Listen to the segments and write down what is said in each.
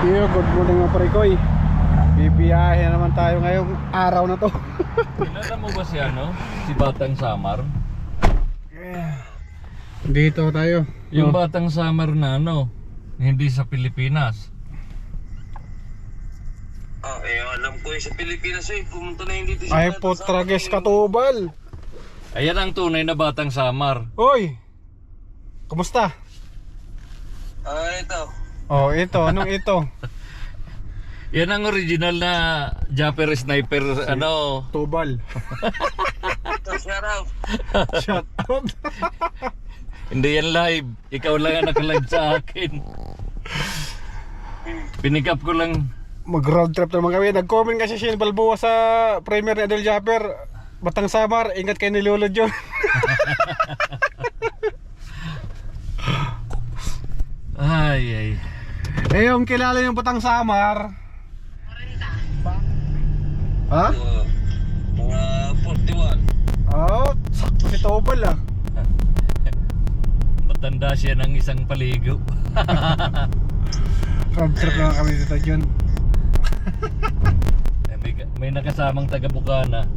Good morning mga parikoy. Bibiyahe na naman tayo ngayong araw na to. Kilala mo ba si ano? Si Batang Samar? Dito tayo. Yung Batang Samar na ano, hindi sa Pilipinas. Alam ko sa Pilipinas pumunta na yung dito Ay po, trages katubal. Ayan ang tunay na Batang Samar. Hoy, kumusta? Ito. Oh, ito, anong ito? Yan ang original na Japper Sniper ano. Tubal. Ito, shout out. Shut up. Hindi yan live. Ikaw lang ang naka-live sa akin. Pinikap ko lang. Mag-road trip naman kami. Nag-comment kasi si Balboa sa premiere ni Adel Japper. Batang Samar, ingat kayo ni Lolo John. Ay. Eh, yung kilala yung Batang Samar. Ha? Mga 41. Oh, sakto si Tobal ah. Matanda siya ng isang paligo. Road trip naman kami dito, John. May nakasamang taga Bukana.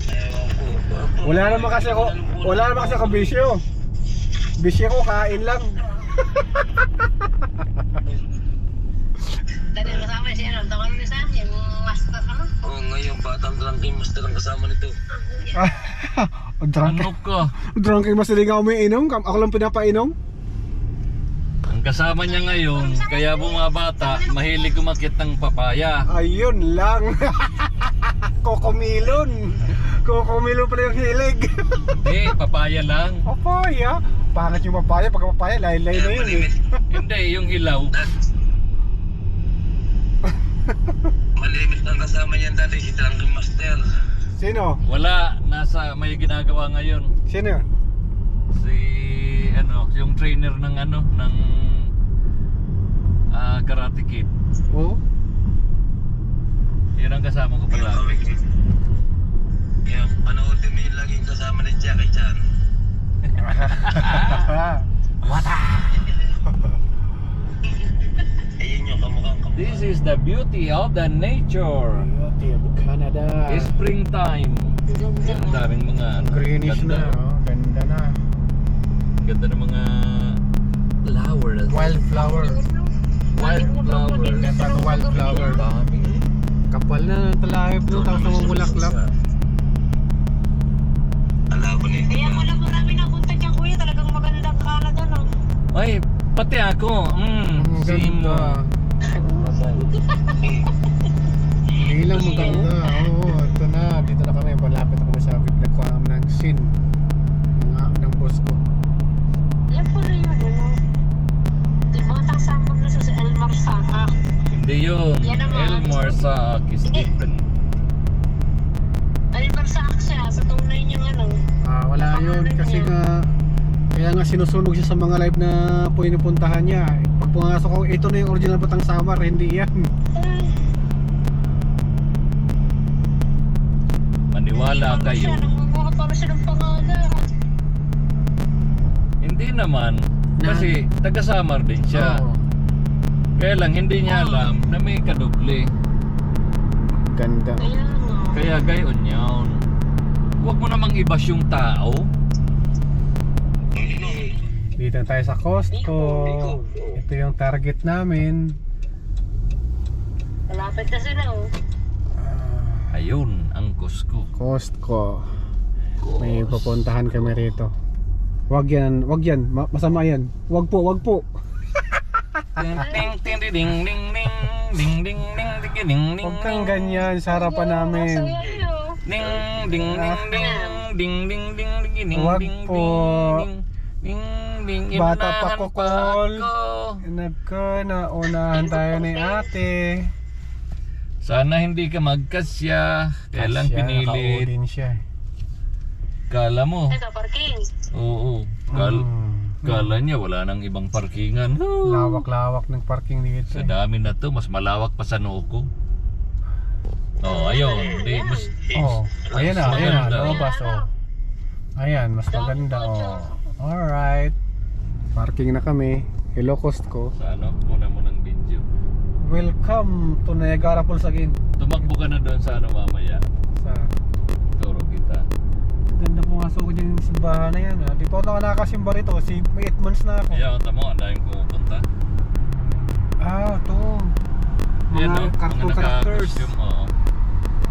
Ewan ko. Wala naman kasi ako bisyo. Bisyo ko, kain lang. Dali kasama si ano, tawag ni Sam, yung master ano? Ngayon batang drunking master ang kasama nito. Drunk. Ano ka? Drunk yung masiling ako may inom. Ako lang pinapainom. Ang kasama niya ngayon, kaya bumabata, mahilig umakyat ng papaya. Ayun lang. Kokomilon. Kokomilon pala yung hilig. Papaya lang. Papaya. Pangit yung papaya. Pagka papaya, laylay na yun eh. Hindi, yung hilaw. Malimit ang kasama niyan dati si drunking master. Sino? Wala, may ginagawa ngayon. Sino yun? Si yung trainer ng ng Karate Kid. Oo. Yun ang kasama ko pala. Kaya panoodin mo yung laging kasama ni Jackie Chan. Ayun yung kamukhang This is the beauty of the nature. Beauty of Canada. Springtime. Ang daming mga Greenish ganda. na. Oh. Ganda na. Ganda ng mga flowers. Wildflower. Wildflower. Ganda ng wildflower. Dami. Kapal na ng talahib no. Tapos namumulaklak. alam ko ni Kaya wala marami napunta dyan kuya, talagang magandang Canada no? Ay, pati ako. Ganda. Hindi lang maganda. Oo, ito na. Dito na kami. Malapit na kami sa nagkuha kami ng sin. Ng boss ko. Yan pala yun ano? Di ba tasama na sa Elmar Saak? Hindi yun. Yan naman. Elmar Saak is different. Elmar Saak siya, sa tunay niyang ano? Wala yun. Kasi nga kaya nga sinusunog siya sa mga live na pinupuntahan niya. Pag pumasok ko, ito na yung original Batang Samar. Hindi yan. Maniwala kayo. Nangunguha para siya ng pangalan. Hindi naman. Kasi taga-Samar din siya. Oo. Kaya lang hindi niya alam na may kadoble. Ganda. Kaya nga. Kaya gayon yun. Huwag mo namang ibas yung tao. Dito na tayo sa Costco. Ito yung target namin. Malapit na sila oh. Ayun, ang Costco. Costco. May pupuntahan kami rito. Wag yan. Masama yan. Wag po. Ting ting ting ding ding ding ding ding ding ding ding. Huwag kang ganyan sa harapan namin. Ding ding ding ding ding ding ding ding. Wag po. Ding ding. Bata pa ko, Inunahan Col. ako. Naunahan tayo ni ate. Sana hindi ka magkasya. Kaya lang pinilit. Naka-Odin siya. Kala mo. Ito, parking. Oo. Kala niya wala nang ibang parkingan. Lawak-lawak ng parking dito. Sa dami na to, mas malawak pa sa noo ko. Ayun. Di, mas, Ayan na. maganda. Lumabas Ayan, mas maganda Alright. Parking na kami. Hello Costco. sa muna mo ng video. Welcome to Niagara Falls again. Tumakbo ka na doon sa ano mamaya. Sa Turo kita. ganda pumasok ko dyan yung simbahan na yan. Di pa ako nakasimba rito kasi may 8 months na ako. Kaya tamo, ang daming pumupunta. To. Yan, no? Mga cartoon characters. Naka-costume, oo.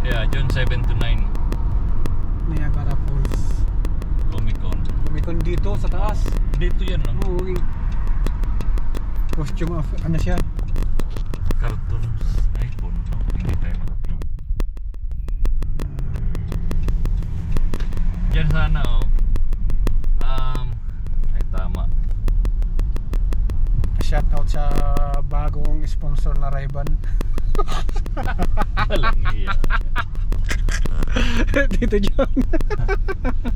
Yeah, June 7 to 9. Niagara Falls. Comic Con. Kumikon dito sa taas. Dito yan, no? Oo. Costume of, ano siya? Cartoons. iPhone, no? Hindi tayo mag-film. Diyan sana, oh. Ay, tama. Shoutout sa bagong sponsor na Ray-Ban. Walang iya. Dito dyan.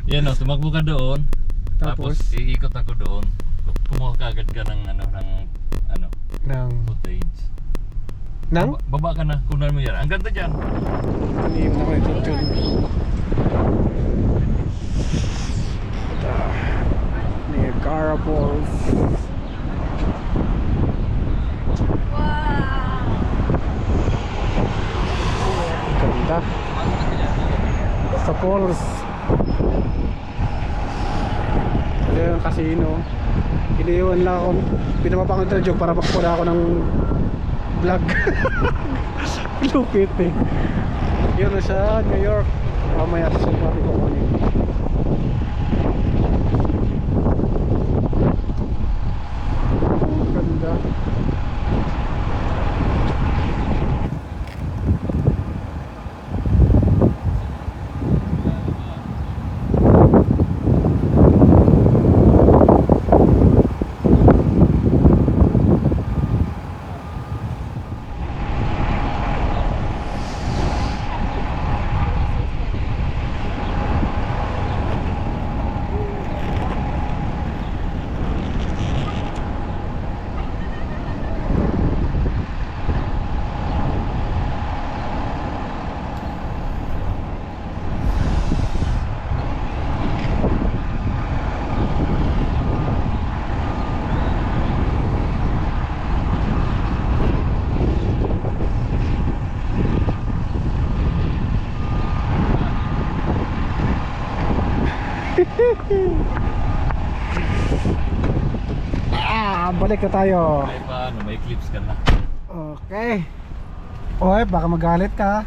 Yan, no? Tumakbo ka doon. Tapos, Tapos? iikot ako doon. Kumuha ka agad ka ng Nang footage. Nang? Baba ka na, kunan mo yan. Ang ganda dyan. Tanim na kayo dito. Niagara Falls. Ganda. Sa falls. Ito yung casino. Iniwan lang ako. Pinapapangod na joke para makapuna ako ng vlog. Lupit eh. Yun na sa New York. Mamaya sa Sumpati ko kunin. Ganda. Balik na tayo. Ay, paano? May clips ka na. Okay. Oy, baka magalit ka.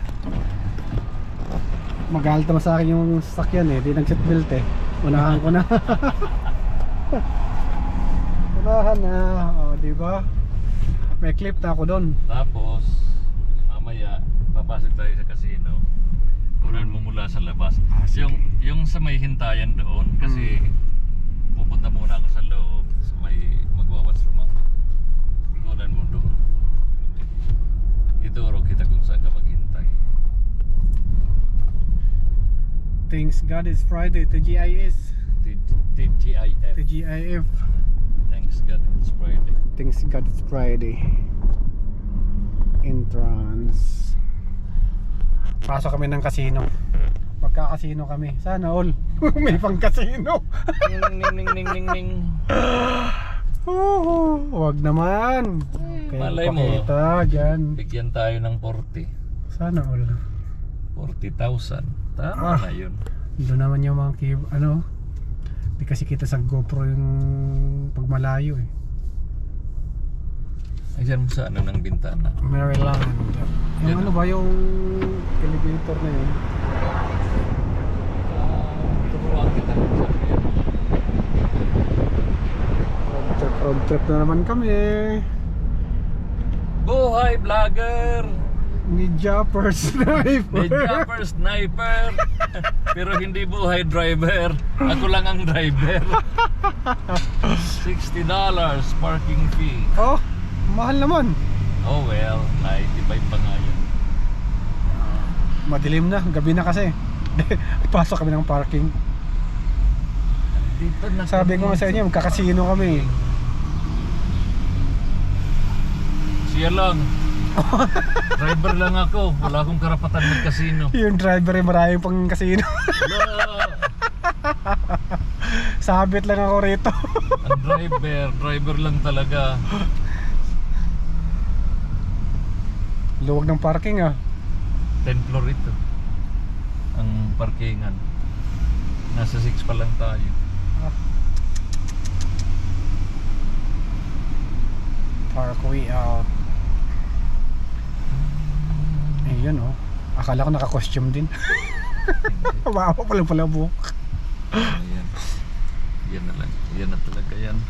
Magalit naman sa akin yung sasakyan eh. Di nag-seatbelt eh. Unahan ko na. Unahan na. Di ba? May clip na ako doon. Tapos, mamaya, papasok tayo sa casino. Kunan mo mula sa labas. Sige. Yung sa may hintayan doon, kasi pupunta muna ako sa loob. Sa may magwawatchroom ako. Kunan mo doon. Ituro kita kung saan ka maghintay. Thanks God it's Friday. TGIS. TGIF. TGIF. Thanks God it's Friday. Thanks God it's Friday. Entrance. Pasok kami ng casino. Magka-casino kami. Sana all. May pang casino. Ning ning ning ning ning ning. Wag naman. Okay, Malay mo. pakita dyan. Bigyan tayo ng 40. Sana all. 40,000. Tama na yun. Doon naman yung mga ano. Di kasi kita sa GoPro yung pagmalayo eh. Ayan mo sa ano ng bintana. Maryland. Yung Yan. ano ba yung elevator na yun? Turuan kita kung saan yan. Road trip na naman kami. Buhay vlogger! Ninja first sniper. Ninja first sniper! Pero hindi buhay driver. Ako lang ang driver. $60 parking fee. Oh, mahal naman. Oh well, 95 pa nga yun. Madilim na, gabi na kasi. Pasok kami ng parking. Dito na Sabi ko nga sa inyo, magkakasino kami. Siya lang. Driver lang ako. Wala akong karapatan mag-casino. Yung driver ay maraming pang kasino. Sabit lang ako rito. Ang driver lang talaga. luwag ng parking ah. 10 floor ito. Ang parkingan. Nasa 6 pa lang tayo. Parkway out. Ayun oh. Akala ko naka-costume din. Baka pa pala buhok. Ayan. Yan na lang. Yan na talaga yan.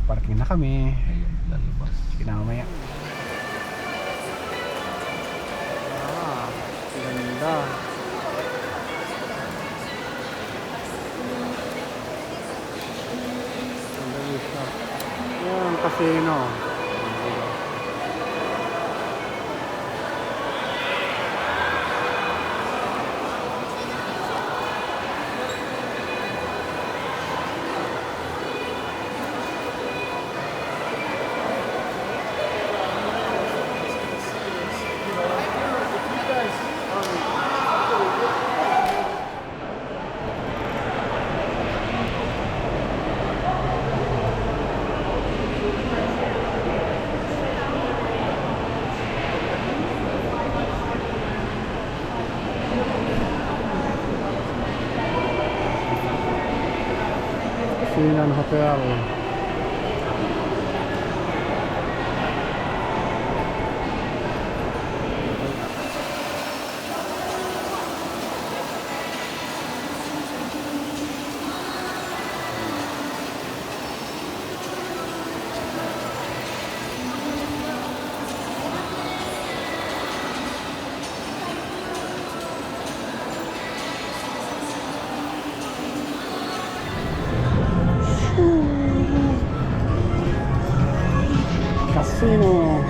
Parking na kami. Ayan, lalabas. Sige na mamaya. Ganda. Yan, casino. Sinan Hotel. Casino.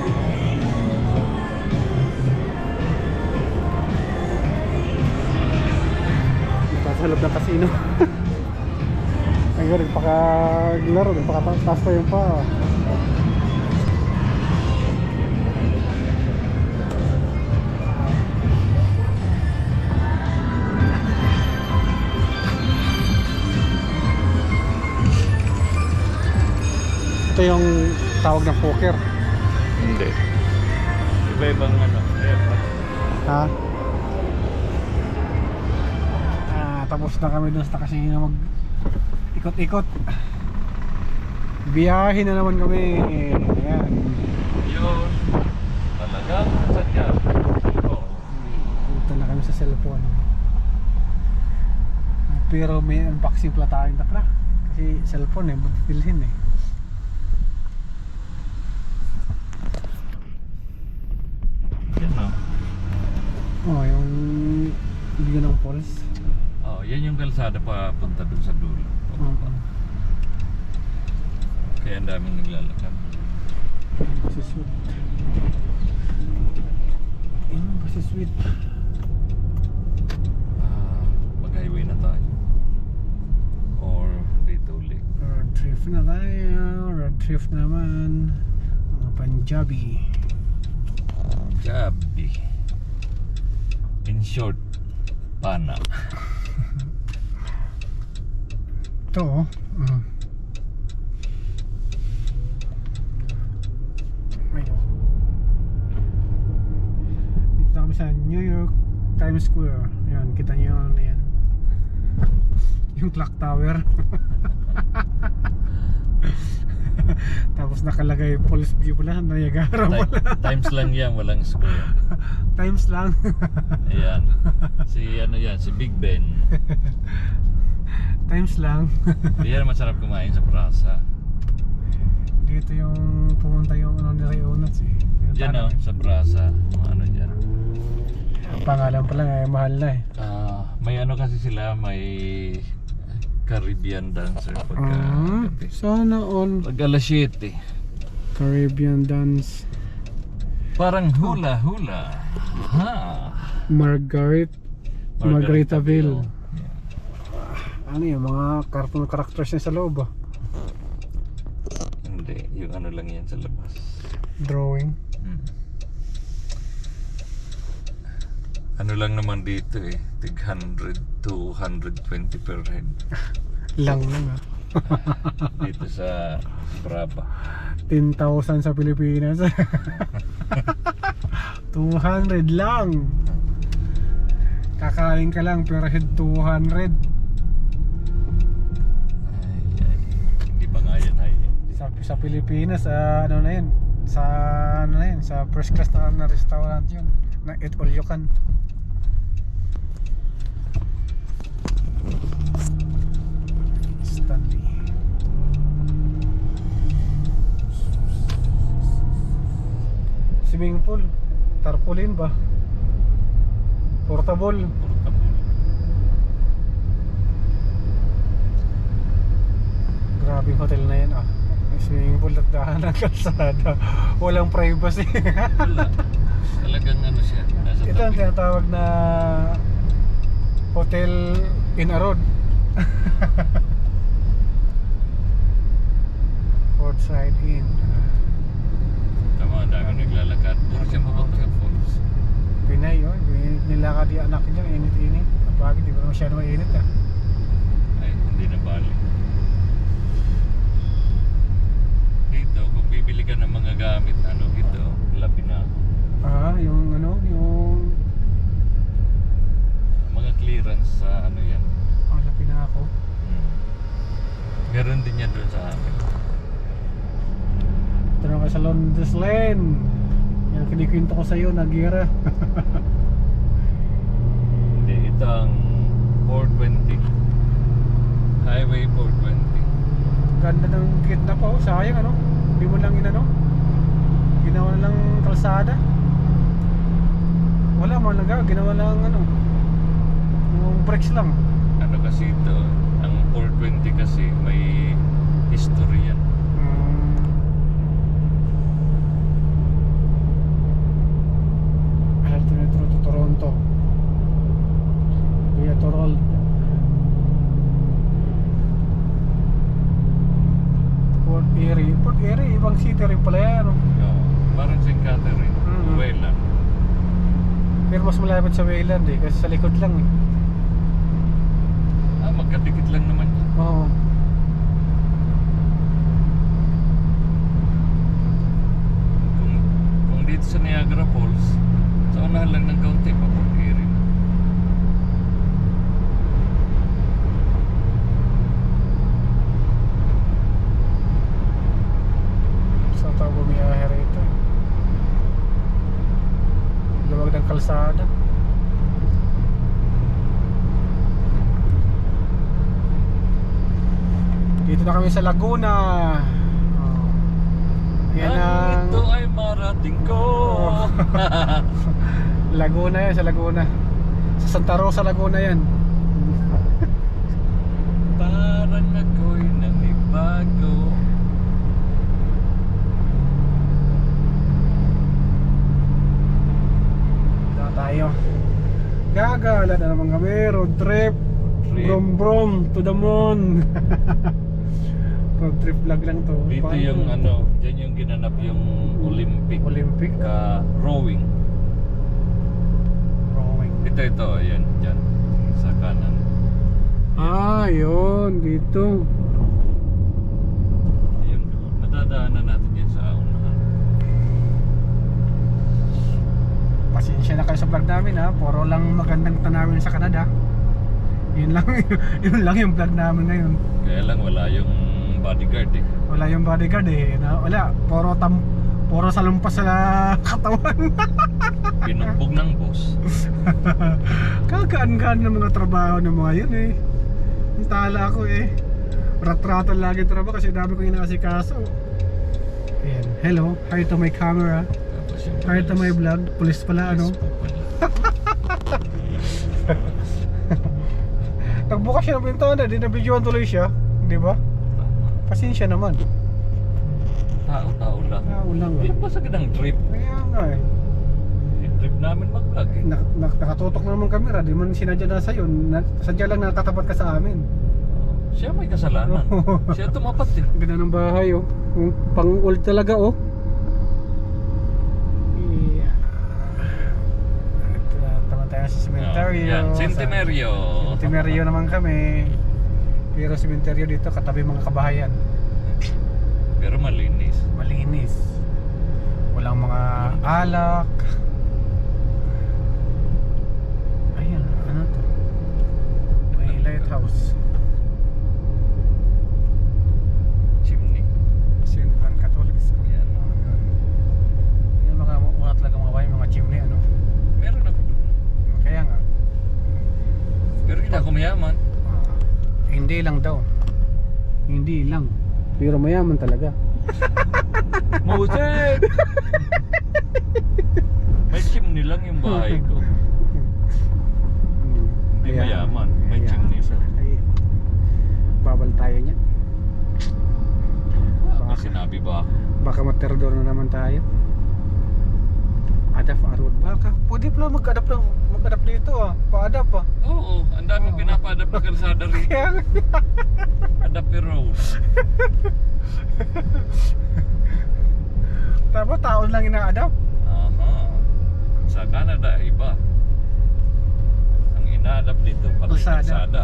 Sa loob ng casino. Ayun, nagpakaglaro, nagpakataas pa yung pa. Ito yung tawag ng poker. Hindi. Iba-ibang ano. Ha? Tapos na kami dun sa casino mag ikot-ikot. Biyahe na naman kami. Ayan. Yun. Talagang sadya. Oh. Punta na kami sa cellphone. Pero may unboxing pala tayong takla. Kasi cellphone eh, bilhin eh. Yan o. Oh, yung bigyan ng pulse. Oh, yan yung kalsada pa punta dun sa dulo. Pababa. Kaya ang daming naglalakad. Kasi sweet. Ayun, kasi sweet. Mag-highway na tayo. Or dito ulit. Road trip na tayo. Road trip naman. Mga Punjabi. Gabi. In short, pana. Ito oh. Ayun. Dito na kami sa New York Times Square. Ayan, kita nyo yun. Ayan. Yung clock tower. Tapos nakalagay Pulse View pala, Niagara pala. Times lang yan, walang square. Times lang. Ayan. Si ano yan, si Big Ben. Times lang. Di yan masarap kumain sa Prasa. Dito yung pumunta yung ano ni Ray Onats eh. Yung Diyan tanong, o, sa Prasa. Ano dyan. ang pangalan pa lang ay mahal na eh. May ano kasi sila, may Caribbean dancer pagka gabi. Sana all Pag alas 7. Caribbean dance. Parang hula-hula. Ha? Margaritaville. Yeah. Ano yung mga cartoon characters niya sa loob ah. Hindi, yung ano lang yan sa labas. Drawing. Ano lang naman dito eh, tig 100 to 120 per head. Lang ah. Dito sa Brava. 10,000 sa Pilipinas. 200 lang. Kakain ka lang per head 200. Hindi pa nga yan ay. Sa Pilipinas, ano na yan? Sa first class na restaurant yun. Na eat all you can. Stanley. Swimming pool. Tarpaulin ba? Portable. Portable. Grabe yung hotel na yan ah. May swimming pool at dahan ng kalsada. Walang privacy. Wala. Talagang ano siya. Nasa Ito ang tabi. tinatawag na hotel in a road. Portside Inn. Tama, dami naglalakad. Puro siya mapunta ka falls. Pinay yun. Nilakad yung anak niya. Init-init. Bakit? Di ba masyado mainit ah. Ay, hindi na bali. Dito, kung bibili ka ng mga gamit, ano, ito, labi na ako. Yung ano, yung Mga clearance sa ano yan. lapi na ako. Meron din yan doon sa amin. Ito naman kayo sa Londres Lane. Yan kinikwento ko sa'yo, Nagira. Hindi, ito ang 420. Highway 420. Ganda ng gitna pa oh, sayang ano. Hindi mo lang inano. Ginawa na lang kalsada. Wala mo lang ginawa lang ano. Yung brakes lang. Ano kasi ito, ang 420 kasi may history yan. Metro to Toronto. Via Torol. Port Erie. Port Erie, ibang city rin pala yan. No? Oo, parang St. Catherine, Wayland. Pero mas malapit sa Wayland eh, kasi sa likod lang eh. Magkadikit lang naman yan. Oo. Kung dito sa Niagara Falls, sa unahan lang ng kaunti, Port Erie. Saan tayo bumiyahe rito eh. Luwag ng kalsada. Dito na kami sa Laguna. Oh. Yan ang Ito ay marating ko. Laguna yan, sa Laguna. Sa Santa Rosa, Laguna yan. Parang ako'y nanibago. Dito na tayo. Gagala na naman kami. Road trip. Brom brom to the moon. Road trip vlog lang to. Dito Paano? yung ano, dyan yung ginanap yung Olympic. Olympic. Rowing. Rowing. Ito, ayan, dyan. Sa kanan. Yun. Dito. Ayun doon. Madadaanan natin yan sa unahan. Pasensya na kayo sa vlog namin ha. Puro lang magandang tanawin sa Canada. Yun lang, yun lang yung vlog namin ngayon. Kaya lang wala yung bodyguard eh. Wala yung bodyguard eh. Wala. Puro salumpas sa katawan. Pinugbog ng boss. Kagaan-gaan ng mga trabaho ng mga yun eh. Ang tala ako eh. Rat-ratan lagi yung trabaho kasi dami kong inaasikaso. Ayan. Hello. Hi to my camera. Tapos yung Hi to my vlog. Police pala ano. Nagbukas siya ng bintana. Di na-videoan tuloy siya. Di ba? Pasensya naman. Tao lang. Tao lang Hindi eh. pa sa ganang trip. Kaya nga eh. Yung trip namin mag-vlog eh. Nakatutok na naman kamera. Di man sinadya na sa'yo. Sadya lang nakatapat ka sa amin. Siya may kasalanan. Siya tumapat eh. Ang ganda ng bahay oh. Pang-old talaga oh. Yeah. Ito na tayo sa cementerio. Yan, Centenario. Centenario naman kami. Pero sementeryo dito katabi mga kabahayan. Pero malinis. Malinis. Walang mga alak. Ayun, ano to? May lighthouse. Chimney. St. Anne Catholic School. Yan. Yan mga una talaga mga bahay, mga chimney ano. Meron ako doon. Kaya nga. Pero hindi ako mayaman. Hindi lang daw. Hindi lang. Pero mayaman talaga. Mausay! May chimney lang yung bahay ko. Hindi mayaman. May chimney sa... Ay, babal tayo niya. May sinabi ba ako? Baka materdor na naman tayo. Adapt Arwood. Baka pwede pala mag-adapt dito Pa-adapt Oo, ang dami pinapa-adapt na kalsada rin. Kaya Adapt road. tapos taon lang ina-adapt. Aha. Sa Canada, iba. Ang ina-adapt dito, pati Kalsada. kalsada.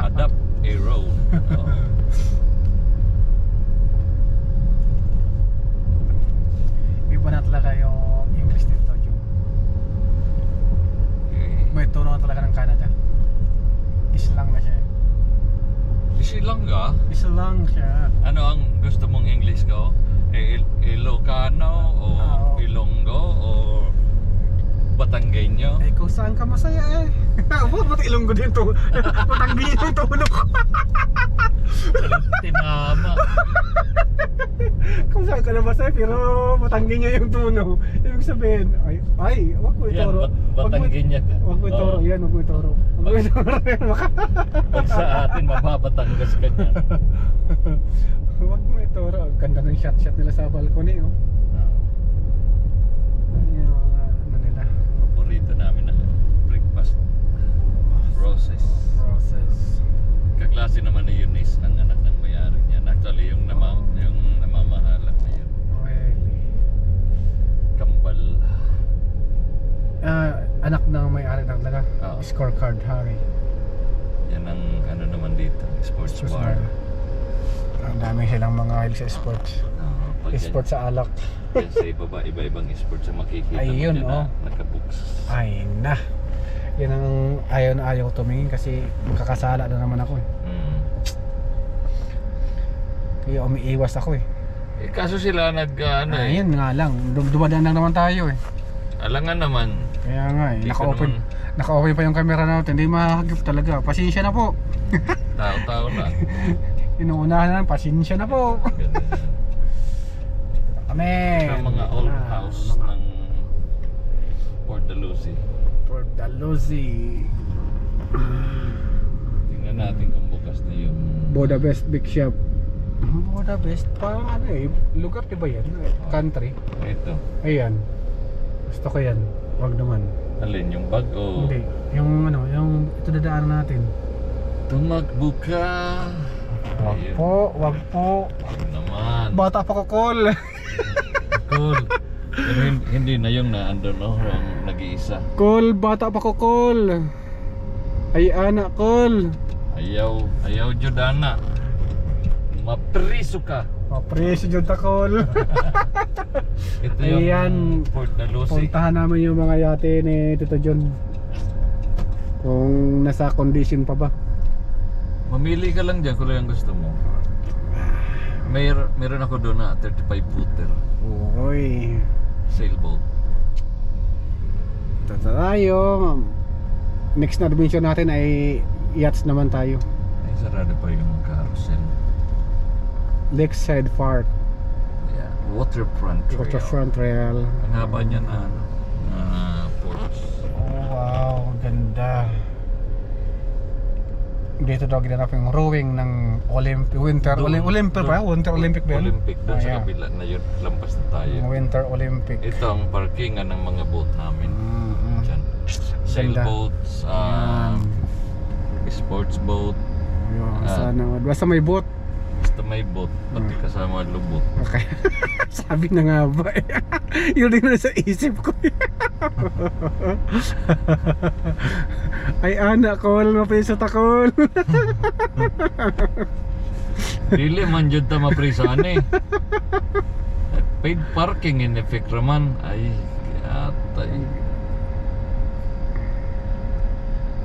Adapt a road. Oo. Iba na talaga yung English dito, Jun. May tono na talaga ng Canada. Islang na siya. Isilangga? Islang siya. Ano ang gusto mong English ko? Ilocano o Oo. Ilonggo o Batanggenyo? Eh kung saan ka masaya Ba't Ilonggo din to? Matanggi yung tono ko. Tinama. Kung saan ka na masaya pero matanggi niya yung tono. Ibig sabihin, wag mo Yan, ituro. Batanggenyo ka. Wag mo ituro, Oo. yan, wag mo ituro. Wag mo ituro. Pag sa atin, mababatangas ka niyan. Wag mo ituro. Ang ganda ng shot nila sa balcony, oh. Yung mga ano nila. Paborito namin na breakfast. Roses. Process. Kaklase naman ni Eunice ang anak ng may-ari niyan. Actually, yung namamahala ngayon. Really. Kambal. Anak ng may-ari ng talaga. Oo. Scorecard, Harry. Yan ang ano naman dito, sports bar. Ang dami silang mga hilig sa sports. Pag Sport sa alak. yan sa ibaba, iba-ibang sports ang makikita Ayun, mo dyan oh. na nakabooks. Ay na. Yan ang ayaw na ayaw ko tumingin kasi magkakasala na naman ako Mm. Kaya umiiwas ako Kaso sila Ayun nga lang. Dumadaan lang naman tayo alangan naman. Kaya nga Hindi ka Naka-open. naman- Naka-open pa yung camera natin. Hindi makakagip talaga. Pasensya na po. Tao-tao lang. Inuunahan na. Pasensya na po. Ganun. Kami. Sa mga old house ng Port Dalhousie. For Dalhousie. Tingnan natin kung bukas na yung Budapest Big Shop. Budapest? Parang lugar diba yan? Country. ito. Ayan. Gusto ko yan. Wag naman. Alin yung bag o Hindi. Yung ito dadaan natin. tumakbo ka. Wag Ayun. po, wag po. Ayun naman. Bata pa ko, call. Cool. Pero hindi na yung naandun ang nag-iisa. Call, bata pa ko, call. Ay, anak, call. Ayaw Jordana. Mapriso ka. Mapreso dyan ta, call. Ito yung Ayan. Port Dalhousie. Puntahan namin yung mga yate ni Tito John. Kung nasa condition pa ba. Mamili ka lang dyan kung ano yung gusto mo. Meron ako doon na 35 footer Uy. sailboat. Ito tayo. Next na adventure natin ay yachts naman tayo. Ay, sarado pa yung carousel. Lakeside Park. Yeah. Waterfront trail. Waterfront Trail. Ang haba niya na ports. Oh, wow, ganda. Dito daw ginanap yung rowing ng Winter Doon, Olympic ba? Winter Olympic ba yun? Olympic. Doon sa yeah. kabila na yun. Lampas na tayo. Winter Olympic. Ito ang parkingan ng mga boat namin. Mm-hmm. Diyan. Sailboats, sports boat. Ayun, sana. Basta may boat. Basta basta may boat, pati kasama lubot. Okay. Sabi na nga ba eh. Yun din na sa isip ko. Ay anak ko, mapiso takol. Dili man jud ta maprisan eh. Paid parking in effect raman. Ay, atay.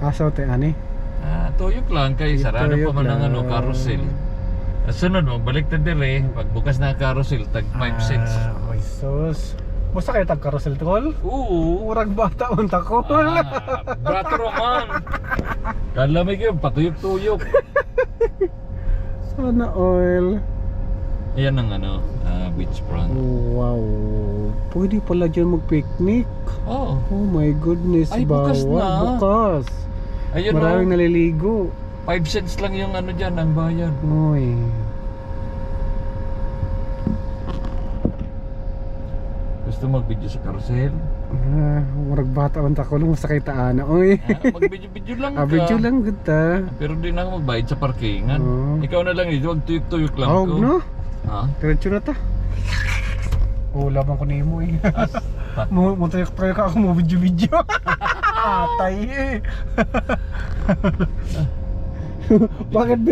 Aso te ani. Tuyok lang kay sarado pa Tuyok man ang lang. ano, carousel. Sunod mo, balik ta dire, pagbukas na ang carousel, tag 5 cents. Ay sus. Musta kayo tag carousel tol? Oo. Urag bata on takol. Brato raman. Kalamig yun, patuyok-tuyok. Sana oil. Ayan ang ano, beachfront. Wow. Pwede pala dyan mag-picnic. Oo. Oh my goodness. Ay, bukas bawal. na. Bukas. Ayun Maraming o, naliligo. 5 cents lang yung ano dyan, ang bayan. Uy. Gusto mag-video sa carousel? Murag bata on takol. Musta kay taana. Uy. Mag-video-video lang ka. Video lang gud ta. Pero di na ako magbayad sa parkingan. Oo. Ikaw na lang dito, wag tuyok-tuyok lang Oh, ko. no? Ha? Diretso na ta. Oh, labang ko nimo eh. Mo tayo ka ako mo video-video. Atay eh.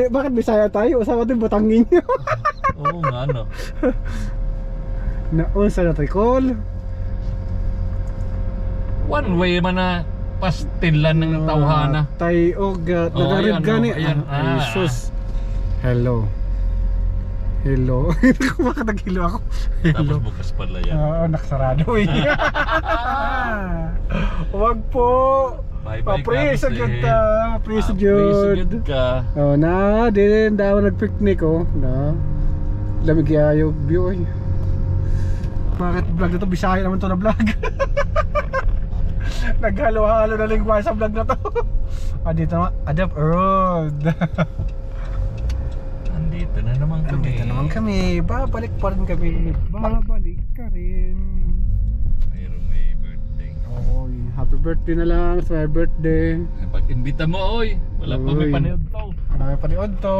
bakit Bisaya tayo? Usawa din Batangin niyo. Oo nga no. Naunsa na tayo call. One way man na pastilan ng tawhana. Tayo ga. Oh, Nagarid ayan, gani. oh, ayan. Ay, sus. Hello. Hello. Bakit naghilo ako? Tapos Hello. bukas pala yan. Oo, nakasarado eh. Wag po. Bye-bye Papriso carousel. jud ta. Papriso Priso jud. jud ka. Oh, na din daw nagpicnic oh. Na. Lamig kayo view eh. Bakit vlog na to? Bisaya naman to na vlog. Naghalo-halo na lingwa sa vlog na to. Dito naman, Adapt Road. Andito na naman kami. Dito naman kami. Babalik pa rin kami. Babalik ka rin. Mayroong may birthday. Oh, happy birthday na lang sa my birthday. Pag-imbita mo, oy. Wala pa may Uy. panood to. Marami panood to.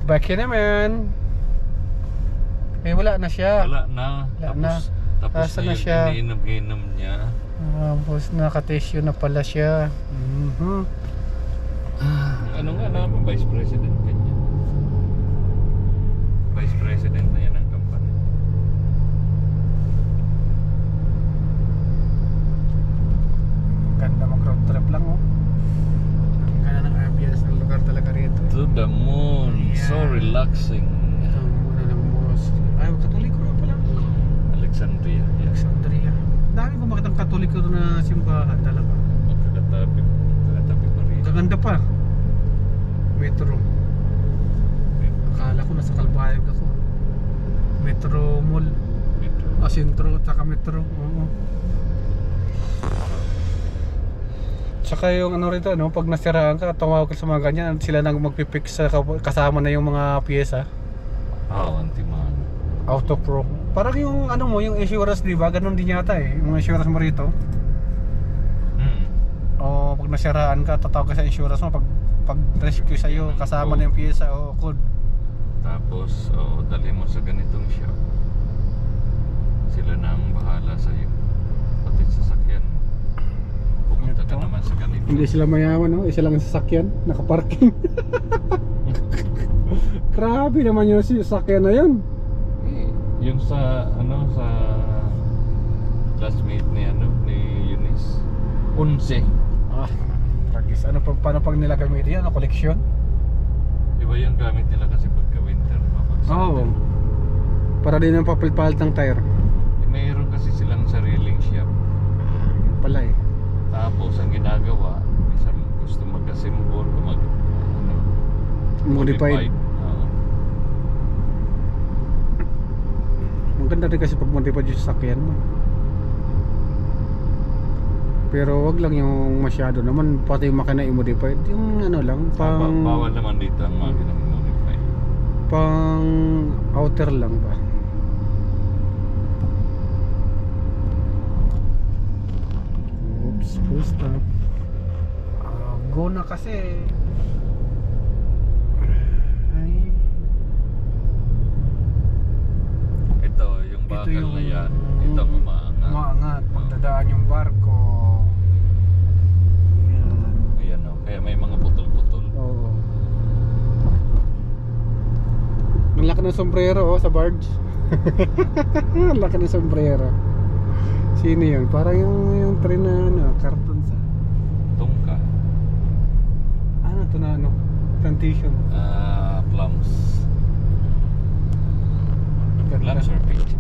Back in naman. Eh wala na siya. Wala na. Wala na. Tapos Asa na na siya? yung iniinom-inom niya. Tapos naka-tissue na pala siya. Ano nga naman, Vice President kanya. Vice President na yan ang company. Ganda mag road trip lang oh. Ang ganda ng ambience ng lugar talaga rito. To the moon. So Yeah. relaxing. Ang muna ng mosque. Ay, katoliko na pala. Alexandria. Yes. Alexandria. Dami ko makitang katoliko na simbahan talaga. Magkakatabi pa rin. Kaganda pa. Metro. Akala ko nasa Kalbayog ako. Metro Mall. Sentro at saka Metro. Oo. Saka yung ano rito, no, pag nasiraan ka, tumawag ka sa mga ganyan, sila nang magpipix sa kasama na yung mga piyesa. Anti-man. Auto Pro. Parang yung ano mo, yung insurance, di ba? Ganun din yata eh. Yung insurance mo rito. O pag nasiraan ka, tatawag ka sa insurance mo. Pag rescue sa'yo, kasama na yung piyesa o code. Tapos, dali mo sa ganitong shop. Sila na ang bahala sa'yo. Pati sasakyan. Pupunta ka Ito. naman sa ganito. Hindi sila mayaman, no? Isa lang ang sasakyan, nakaparking. Grabe naman yung sasakyan na yun. Yung sa sa classmate ni Eunice 11. Tragis. Paano pag nila gamitin yan? Koleksyon? Iba yung gamit nila kasi pagka winter. Oo. Para din ang papalit ng tire. Mayroon kasi silang sariling shop. Pala eh. Tapos ang ginagawa, minsan gusto mag-assemble o Modified. Oo. Maganda din kasi pag modified yung sasakyan mo. Pero wag lang yung masyado naman, pati yung makina i-modified. Yung ano lang, Bawal naman dito ang makina modify. pang outer lang ba. Oops, full stop. Go na kasi. Ay, matagal na yan. Ito ang umaangat. Umaangat. Pagdadaan yung barko. Yan. Ayan o. Kaya may mga putol-putol. Oo. Ang laki ng sombrero sa barge. Ang laki ng sombrero. Sino yun? Parang yung train na karton sa. Tungka. Ano to na plantation. Plums. Plums or peaches.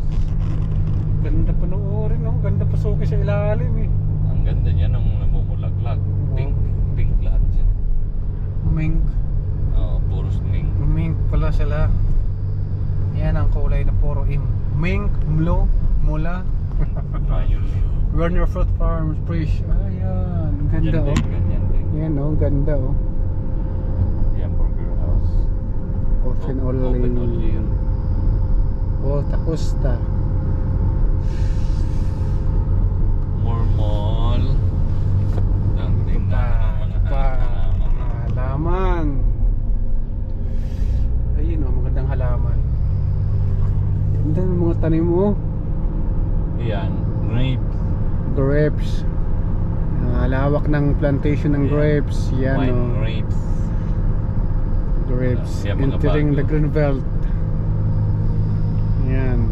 Ganda pa noorin, no? Ganda pa suki sa ilalim eh. Ang ganda niya nung namumulaglag. Pink. Pink lahat siya. Mink. Oo, puros mink. Mink pala sila. Yan ang kulay na puro mink, mlo, mula. Violet. Werner Fruit Farms Fresh. Ayan, ganda oh. Ganyan din. Yan oh, ganda oh. Yan, Burger House. Open all year. Volta Costa. More mall. Dangding na mga halaman. Ayun oh, magandang halaman. Ganda ng mga tanim mo. Yan, Grapes. Lawak ng plantation ng grapes. Yan wine oh. grapes. Grapes. Yan, mga Entering bago. the green belt. Yan.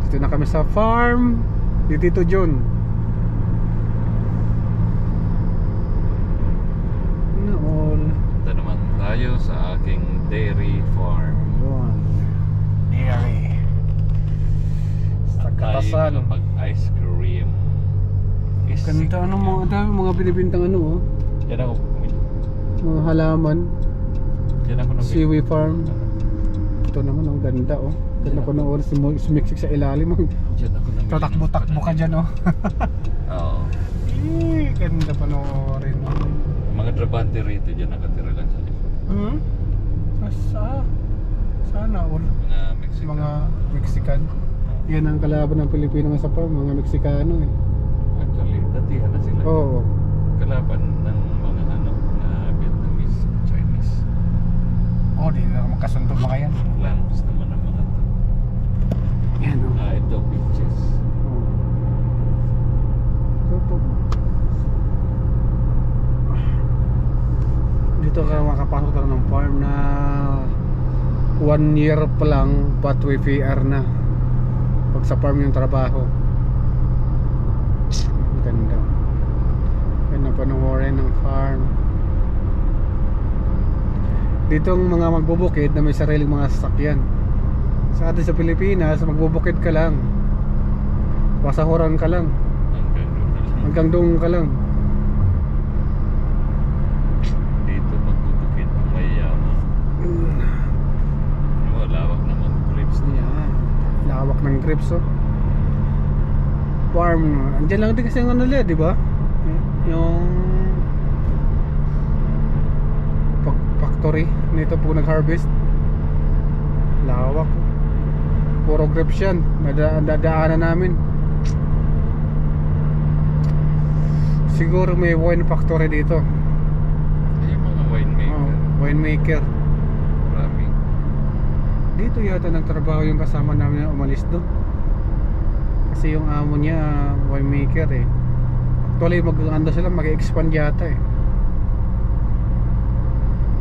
Dito na kami sa farm. Dito John. Na all. Ito naman tayo sa aking dairy farm. Yun. Dairy. Sa Katasan. Pag ice cream. Ganda ano dami mga binibintang oh. Yan ako. Mga halaman. Yan ako nabili. Seaweed farm. Ito naman ang ganda oh. Ganda ko na oras sumiksik sa ilalim. Yan ako nabili. Tatakbo-takbo ka dyan oh. Oo. Ganda pa rin oh. Mga trabante rito dyan nakatira lang sa likod. Sana all. Mga Mexican. Mga Mexican. Yan ang kalaban ng Pilipino sa farm, mga Meksikano eh. Actually, datihan na sila. Oo. Kalaban ng mga na Vietnamese, Chinese. Di na magkasundo mga yan. Clams naman ang mga to. Yan oh. Ito, peaches. Dito ka makapasok talaga ng farm na 1 year pa lang pathway PR na pag sa farm yung trabaho. Ganda. Yan ang panoorin ng farm. Dito ang mga magbubukid na may sariling mga sasakyan. Sa atin sa Pilipinas, magbubukid ka lang, pasahuran ka lang, hanggang doon ka lang. Dito magbubukid ang mayayaman. Lawak naman grapes niya. Yan. Lawak ng grapes oh. Farm. Andiyan lang din kasi ang ano nila, di ba? Yung factory nito po nag-harvest. Lawak. Puro grapes yan. Dadaanan namin. Siguro may wine factory dito. Yung mga winemaker. Winemaker. Marami. Dito yata nagtrabaho yung kasama namin na umalis doon. Kasi yung amo niya winemaker eh. Actually mag-anda sila, mag-expand yata eh.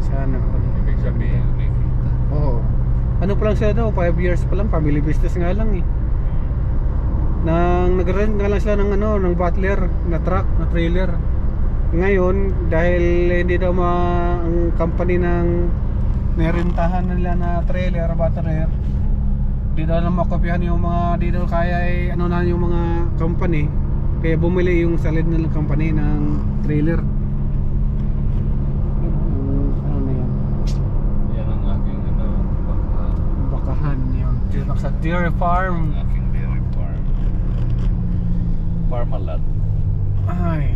Sana Ibig sabihin, may kita. Oo. Ano pa lang sila daw, 5 years pa lang, family business nga lang eh. Nag-rent nga lang sila ng ng butler na truck, na trailer. Ngayon, dahil hindi daw ang company ng nirentahan nila na trailer, butler, di daw na makopyahan yung mga, di daw kaya na yung mga company, kaya bumili yung salid ng company ng trailer. Ano na yan? Yan ang aking Bakahan yun. Dito sa dairy farm. ang aking dairy farm. Parmalat. Ay.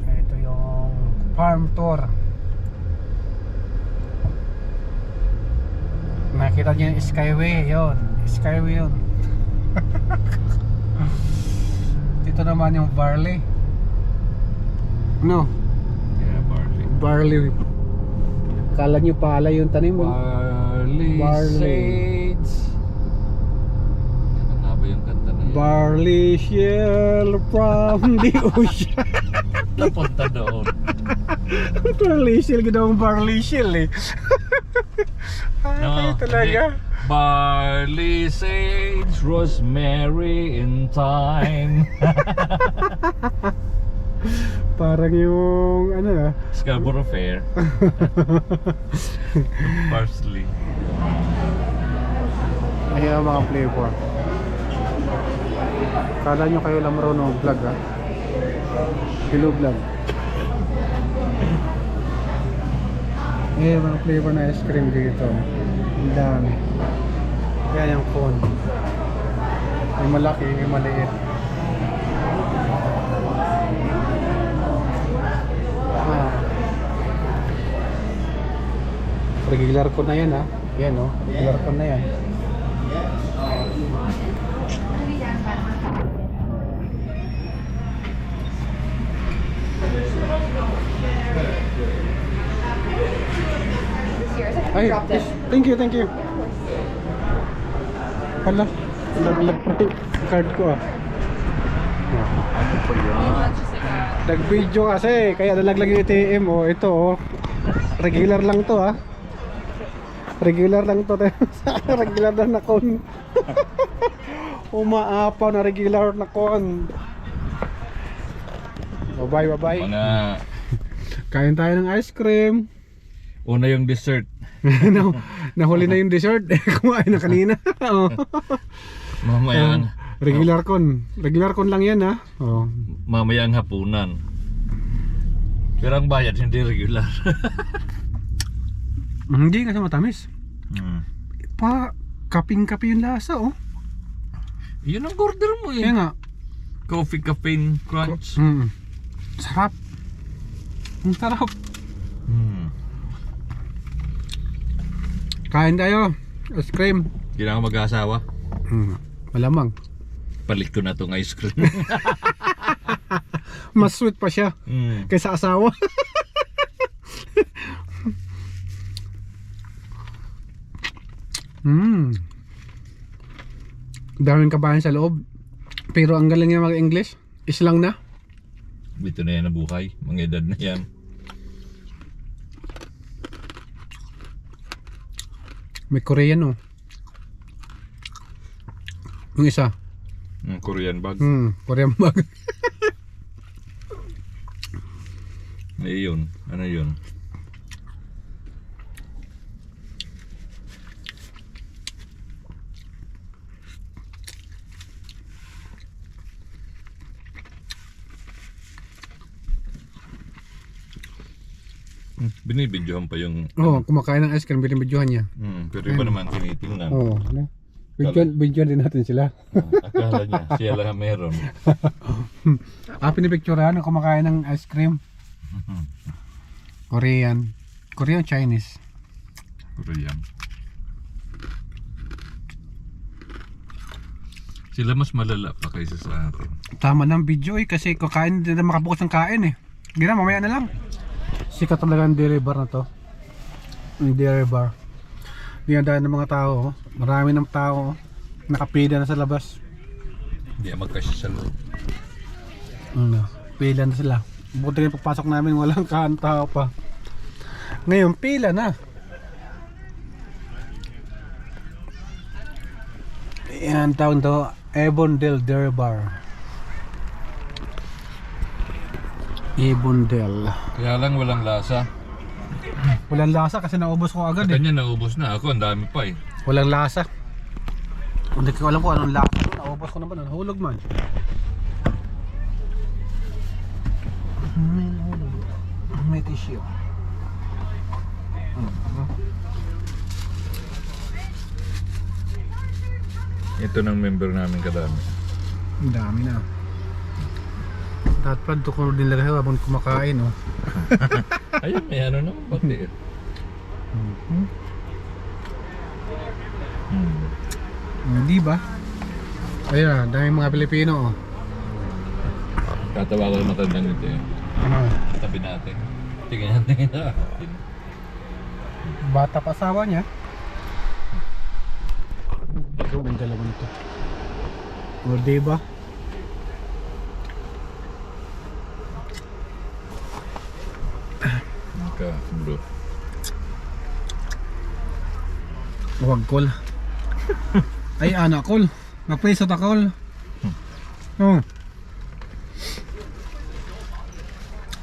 Ito yung farm tour. Nakita niyo yung Skyway, yun. Skyway yun. Dito naman yung barley. No, Yeah, barley. barley. Kala nyo pala yung tanim mo. Barley, Barley. Seeds. Ano nga ba yung kanta na yun? Barley shell from the ocean. Napunta doon. Barley shell, ginawang barley shell eh. Ay, talaga. hindi. Barley, sage, rosemary in time. Parang yung ano Scarborough Fair. Parsley. Ayan mga flavor. Kala nyo kayo lang marunong vlog ha. Hello vlog. Ayan mga flavor na ice cream dito. Ang dami. Yan yung cone. May malaki, may maliit. Regular ko na yan ha. Yan o, regular ko na yan. Ay, thank you, thank you. Hala, naglag pa yung card ko ah. Ano pa yun? Nag-video kasi, kaya nalaglag yung ATM oh. Ito oh. Regular lang to ah. Regular lang to. Regular na kon. Umaapaw na regular na kon. Bye bye. Mga Kain tayo ng ice cream. una yung dessert. Nahuli na yung dessert. Kumain na kanina. Oh. Mamaya ang Regular con. Regular con lang yan ha. Oh. mamaya ang hapunan. Pero ang bayad hindi regular. Hindi kasi matamis. Hmm. Pa, kaping-kapi yung lasa oh. Yun ang order mo eh. Kaya nga. Coffee caffeine crunch. Sarap. Ang sarap. Hmm. Kain tayo. Ice cream. Kailangan mag-asawa. Malamang. Palit ko na tong ice cream. Mas sweet pa siya Hmm. kaysa asawa. Daming kabayan sa loob. Pero ang galing niya mag-English. Islang na. Ito na yan ang buhay. Mga edad na yan. May Korean oh. Yung isa. Korean bag. Korean bag. May yun. Ano yun? Binibidyohan pa yung Oh, kumakain ng ice cream, binibidyohan niya. pero iba naman tinitingnan. Oo. Bidyohan din natin sila. Akala niya siya lang ang meron. Pinipicturean kumakain ng ice cream. Korean. Korean, Chinese. Korean. Sila mas malala pa kaysa sa atin. Tama ng video eh, kasi kakain din na makabukas ng kain eh. Hindi na, mamaya na lang. Sikat talaga ang dairy bar na to. Ang dairy bar. Dinadaan ng mga tao. Marami ng tao. Nakapila na sa labas. Hindi magkasya sa loob. Pila na sila. Buti rin pagpasok namin walang tao pa. Ngayon pila na. Yan tawag to, Avondale Dairy Bar. Avondale. Kaya lang walang lasa. Walang lasa kasi naubos ko agad eh. Kanya naubos na ako, ang dami pa eh. Walang lasa. Hindi ko alam kung anong lasa. Naubos ko naman, hulog man. May tissue. Ito ng member namin kadami. Ang dami na. Dapat to ko din lagay habang kumakain oh. Ayun, may ano naman pati. Hindi ba? Ayun na, daming mga Pilipino oh. Katawa ko ng matandang ito eh. Ano? Tabi natin. Tingnan natin na. Bata pa asawa niya. Ito, ang dalawa nito. O, diba? Ka, bro. Huwag kol. Ay, anak kol. Napreso ta kol. Oh.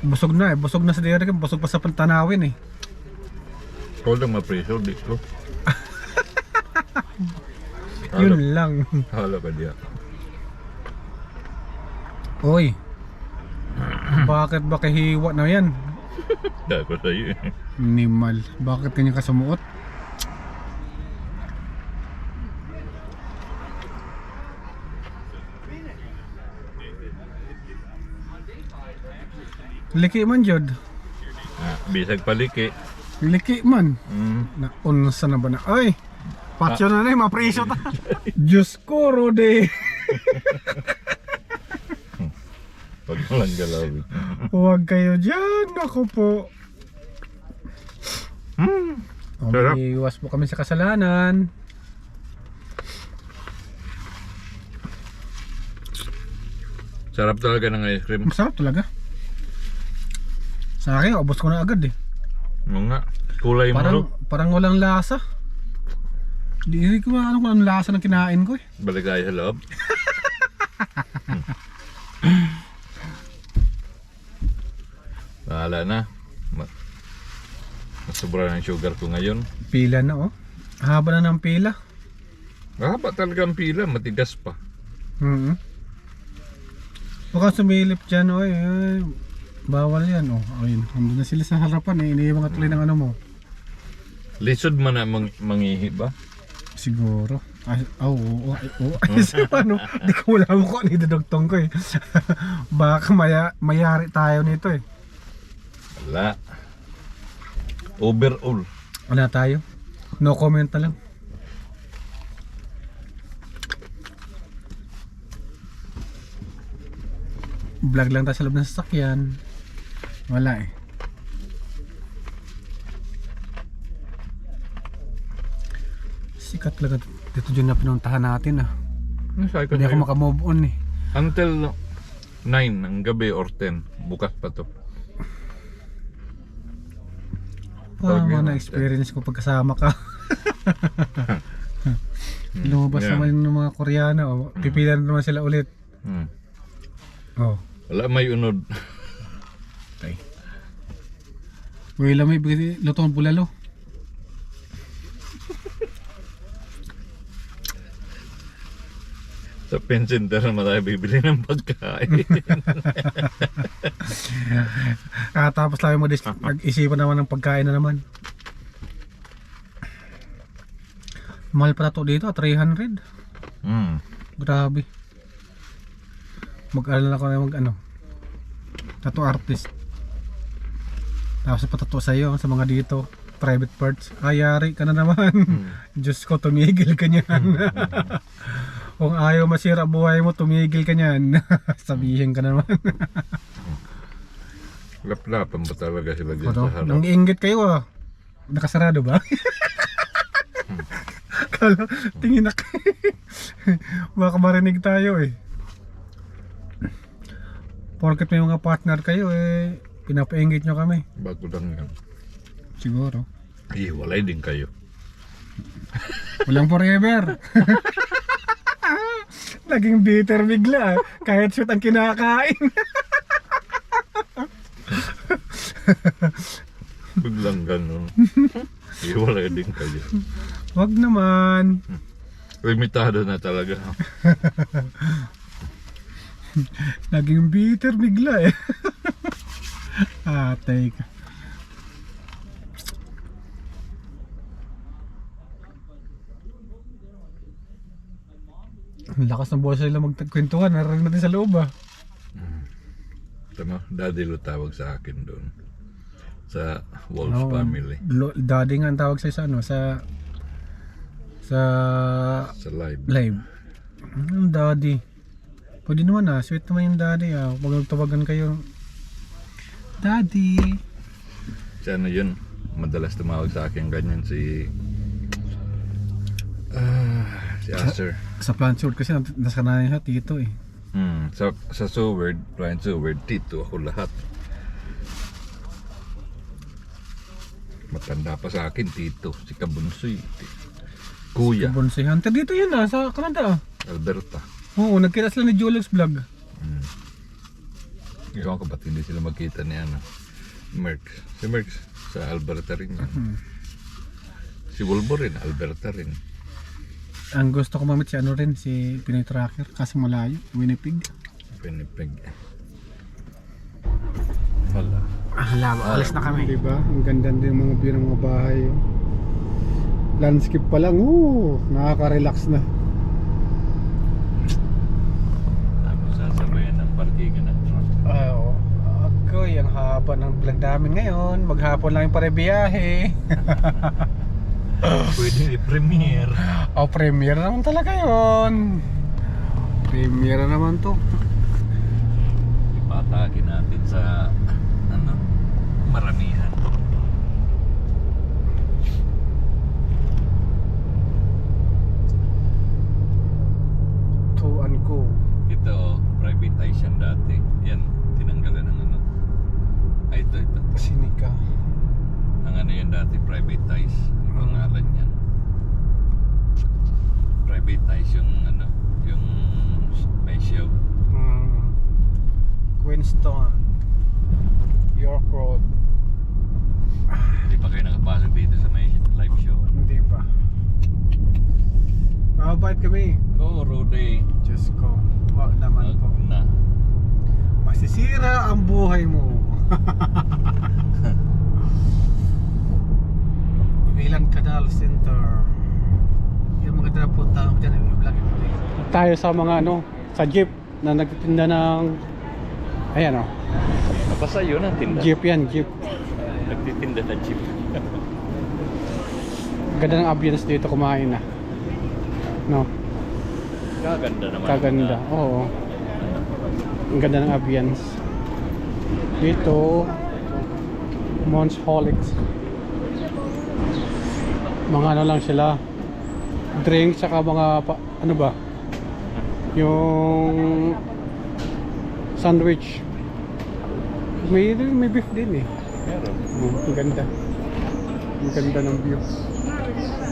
Busog na eh. Busog na sa diri. Busog pa sa pantanawin eh. Ikaw lang mapreso, di ko. Yun lang. Hala ka diya. Oy. Bakit ba kahiwa na yan? Dahil ko sa'yo eh. Minimal. Bakit kanya kasumuot? Liki man jud. Bisag paliki. Liki man. Na unsa na ba na? Ay. Patsyo na na mapreso ta. Diyos ko rode. Pag walang galawin. Huwag kayo dyan. Ako po. Sarap. Iwas po kami sa kasalanan. Sarap talaga ng ice cream. Masarap talaga. Sa akin, ubos ko na agad eh. Oo nga. Kulay mo. Parang walang lasa. Hindi ko ano kung anong lasa ng kinain ko eh. Balik tayo sa loob. Bahala na. Masubra ng sugar ko ngayon. Pila na oh. Haba na ng pila. Haba talaga ang pila. Matigas pa. Baka sumilip dyan oh. Bawal yan oh. Ayun. Nandun na sila sa harapan eh. Iniiwan ka tuloy ng ano mo. Lisod man na mangihi ba? Siguro. Oo. Ay, ano? Di ko wala mo ko. Nidudugtong ko eh. Baka mayari tayo nito eh. Wala. Overall. Wala tayo. No comment na lang. Vlog lang tayo sa loob ng sasakyan. Wala eh. Sikat talaga dito dyan na pinuntahan natin ah. Hindi ako makamove on eh. Until 9 ng gabi or 10. Bukas pa to. Mga na-experience ko pagkasama ka. Lumabas naman yung mga Koreano. Oh. Pipila na naman sila ulit. Oh. Wala may unod. Okay. Uy, lamay bigay lutong bulalo. Sa pen center naman tayo bibili ng pagkain. Tapos lang mag-isipan naman ng pagkain na naman. Mahal pala to dito, 300. Grabe. Mag-alala ko na mag-ano, tattoo artist. Tapos patato sa'yo sa mga dito private parts. Ayari ka na naman. Diyos ko, tumigil ka niyan. Kung ayaw masira buhay mo, tumigil ka niyan. Sabihin ka naman. Lap-lapan ba talaga sila dyan sa harap? Nang iinggit kayo ah. Nakasarado ba? Kala, tingin na baka marinig tayo eh. Porket may mga partner kayo eh, pinapainggit nyo kami. Bago lang yan. Siguro. Walay din kayo. Walang forever. Naging bitter bigla. Kahit sweet ang kinakain. Biglang ganun. Walay din kayo. Wag naman. Limitado na talaga. Naging bitter bigla eh. Atay ka. Ang lakas ng boss nila magkwentuhan. Narinig natin sa loob ah. Tama, daddy lo tawag sa akin doon. Sa Wolf family. Daddy nga ang tawag sa ano, sa live. Live. Daddy. Pwede naman ah, sweet naman yung daddy ah. Pag nagtawagan kayo, Daddy. Siya na yun. Madalas tumawag sa akin ganyan si Si Acer. Sa plant sword kasi nasanayan siya tito eh. Sa Sword, Blind Sword, Tito ako lahat. Matanda pa sa akin, Tito. Si Kabunsoy. Kuya. Bonsai Hunter dito yun sa Canada. Alberta. Oo, nagkita sila ni Julex Vlog. Ikaw ko ba't hindi sila magkita ni Merx. Si Merx sa Alberta rin yan. Si Wolverine, Alberta rin. Ang gusto ko mamit si ano rin, si Pinoy Tracker, kasi malayo, Winnipeg. Winnipeg. Wala. Alis na kami. Diba? Ang ganda din yung mga view ng mga bahay. Oh. Landscape pa lang, nakaka-relax na. Tapos sasabayan ng parkingan ng truck. Oo. Okay, ang haba ng vlog namin ngayon. Maghapon lang yung pare-biyahe. Pwede i-premiere. Premiere naman talaga yon. Premiere naman to. Ipatagin natin sa maramihan. To and go. Ito, privatization dati. Yan, tinanggalan ng ito. Sinika. Ang yan dati, privatize. Ang pangalan yan. Privatize yung yung may show. Queenstown, York Road. Hindi pa kayo nakapasok dito sa may live show. Hindi pa. Mababait kami. Go, Rudy. Diyos ko. Wag naman po. Na. Masisira ang buhay mo. Ilan Canal Center. Yung mga na punta ko dyan yung vlog. Tayo sa mga sa jeep na nagtitinda ng ayan Basta yun ang tinda. jeep yan, jeep. Nagtitinda na jeep. Ganda ng ambience dito kumain na. No? Kaganda naman. Kaganda, oo. Ang ganda ng ambience. Dito, Monsholics. Mga lang sila. Drinks, saka mga, ano ba? Yung sandwich. May beef din eh. Meron. Ang ganda. Ang ganda ng view.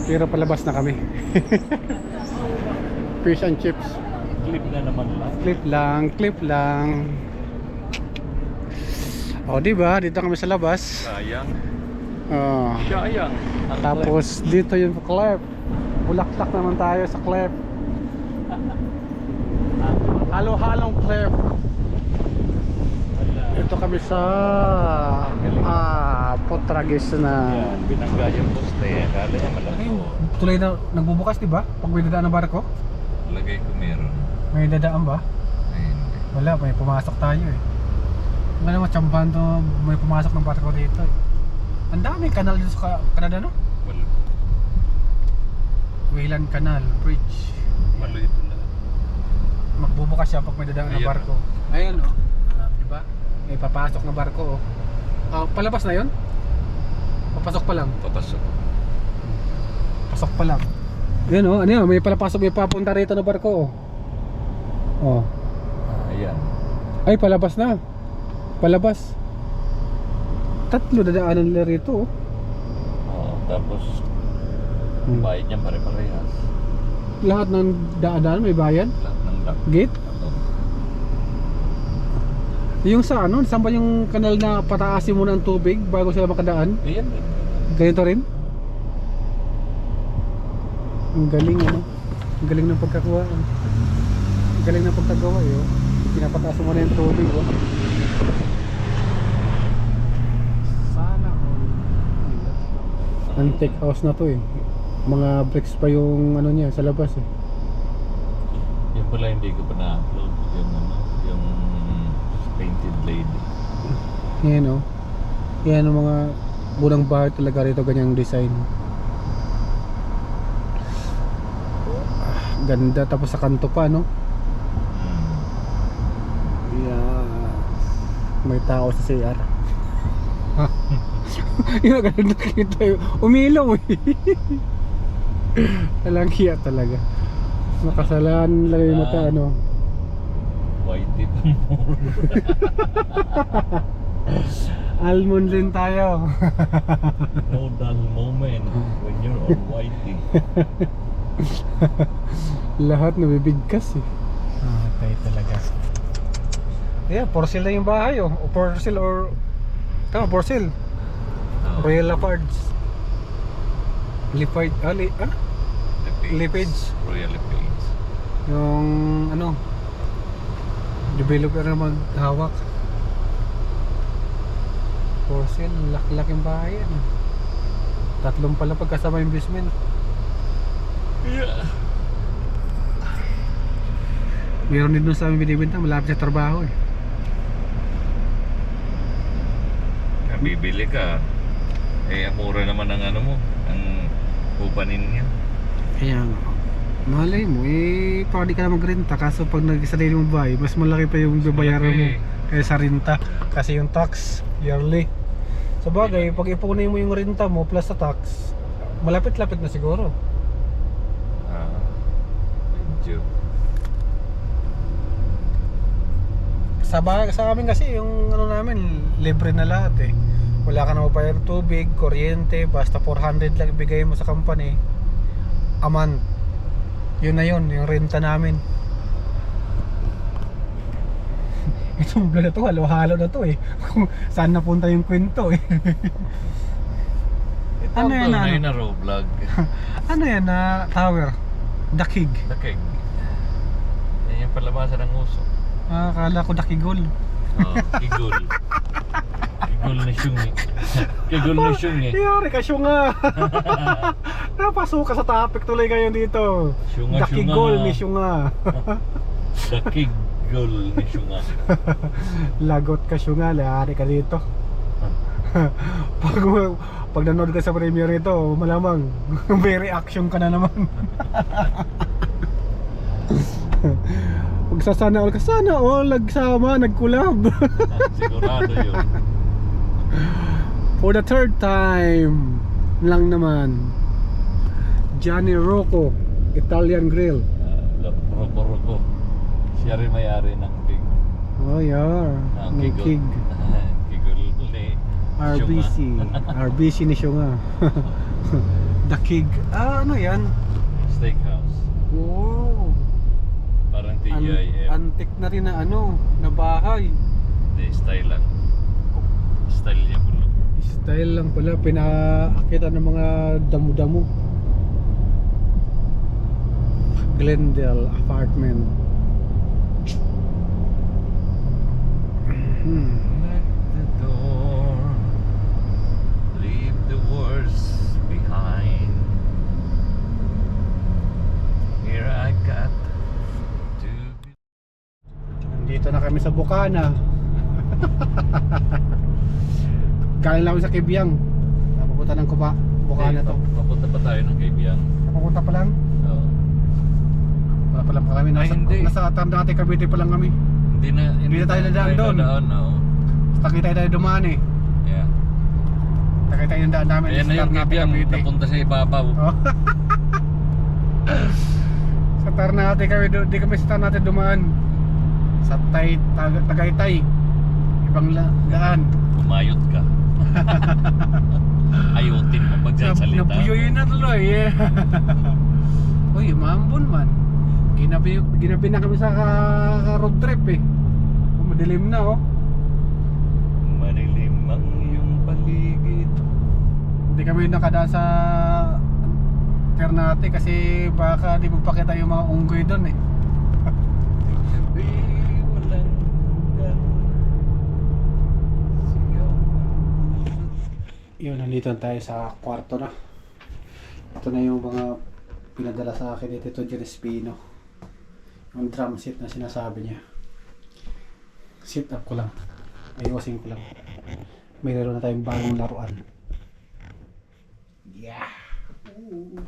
Pero palabas na kami. Fish and chips. Clip na naman lang. Clip lang. O, diba? Dito kami sa labas. Sayang. Oh. Sayang. Tapos dito yung clip. Bulaklak naman tayo sa clip. Halo-halong clip. Ito kami sa Potragis na. Yan, binangga yung poste. Kala niya malaki. Tuloy na nagbubukas, diba? Pag may dadaan ng barko. Lagay ko meron. May dadaan ba? Ay, hindi. Wala, may pumasok tayo eh. Ang naman, tsambahan to, may pumasok ng barko dito eh. Ang daming kanal dito sa Canada, no? Wala. Wayland Canal Bridge. Malo ito na. Magbubukas siya pag may dadaan ng Ayan, barko. Ayun, oh. Diba? May papasok na barko, oh. Palabas na yun? Papasok pa lang? Papasok. Pasok pa lang. Yan, oh. Ano yan? May palapasok, may papunta rito na barko, oh. Oh. Ayan. Ay, palabas na. Palabas. 3 dadaanan nila rito, oh. Tapos bayad niya pare-parehas. Lahat ng daan may bayad? Lahat ng lock. Gate? Yung sa saan ba yung kanal na pataasin muna ang tubig bago sila makadaan? Ayan din. Ganito rin? Ang galing, Ang galing ng pagkakuha. Ang galing ng pagkagawa, eh. Pinapataas mo na yung tubig, oh. Sana all. Antique house na to, eh. Mga bricks pa yung niya sa labas, eh. Yung pala hindi ko pa na-upload yung painted lady. Yan, oh. Yan ang mga bunang bahay talaga rito, ganyang design. Ganda, tapos sa kanto pa, no? Yeah. May tao sa CR. Yung ganun nakikita yun. Umilaw, eh. Talang hiya talaga. Nakasalaan lang yung mata, ano. Whitey pa more. Almond din tayo. No dull moment when you're on Whitey. Lahat nabibigkas eh. Tayo talaga. Yeah, for sale na yung bahay oh. O for sale or... Tama, for sale. Royal Lafarge. Lipage, Lipage. Royal Lepage. Yung ano, developer na maghawak. For sale, laki-laking bahay yan. Tatlong pala pagkasama yung basement. Yeah. Meron din doon sa aming binibenta, malapit sa trabaho eh. Bibili ka. Ang mura naman ang ano mo, ang upanin niya. Kaya nga, malay mo eh, parang di ka na magrenta. Kaso pag nag-sarili mong bahay, mas malaki pa yung babayaran mo kaya sa renta. Kasi yung tax, yearly. Sa bagay, pag ipunin mo yung renta mo plus sa tax, malapit-lapit na siguro. Medyo. Sa amin kasi yung ano namin, libre na lahat eh. Wala ka na mabayar tubig, kuryente, basta 400 lang ibigay mo sa company a month. Yun na yun, yung renta namin. Itong vlog na to, halo-halo na to eh. Kung saan napunta yung kwento eh. Ano yan na raw vlog? Ano yan na tower? Dakig. Dakig. Yan yung palabasan ng uso. Akala ko dakigol. Kigol. Kigol na syungi. Kigol na syungi. Yari ka syunga. Napasok ka sa topic tuloy ngayon dito. Syunga, dakigol ni syunga. Dakigol ni syunga. Lagot ka syunga, yari ka dito. Pag nanood ka sa premiere nito, malamang may reaction ka na naman. Sana all nagsama, nagkulab. Sigurado yun. For the third time lang naman, Johnny Rocco Italian Grill. Rocco. Siya rin may-ari ng Kig. Oh yeah, ng Kig. Kigol ni RBC ni Syunga. The Kig. Ano yan? Steakhouse. Wow. Parang TGIF. Antik na rin na ano, na bahay. Hindi, style lang. Style niya bulok. Style lang pala, pinaakita ng mga damo-damo. Glendale Apartment. Lock the door. Leave the worst behind. Here I got to be. Nandito na kami sa Bukana. Galing lang kami sa Kibyang. Napupunta ng Bukana to. Papunta pa tayo ng Kaibiang. Napupunta pa lang? Oo. Wala pa lang kami. Nasa Tandate, Cavite pa lang kami. Hindi na tayo nadaan doon. No. Takita tayo dumaan eh. Yeah. Takita yung daan namin. Ayan na yung Kaibiang, napunta sa ibabaw. Oh. Sa Ternate kami, di kami sa Ternate dumaan. Sa Tagaytay. Ibang daan. Umayot ka. Ayutin mo pagsasalita. Napuyoy na tuloy eh. Uy, maambon man. Ginabi na kami sa road trip eh. Madilim na oh. Manilim ang iyong paligid. Hindi kami nakadaan sa Ternate kasi baka di magpakita yung mga unggoy doon eh. Gabi walang hanggan. Sigaw ng puso. Yun, nandito tayo sa kwarto na. Ito na yung mga pinadala sa akin ni Tito Espino. Yung drum set na sinasabi niya. Sit up ko lang. Ayusin ko lang. Mayroon na tayong bagong laruan. Yeah! Ooh.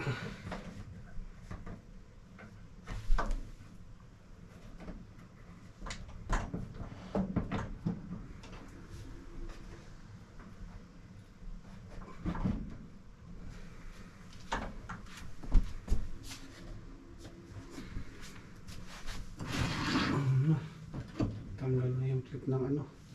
Okay. Tanggal na yung clip ng ano.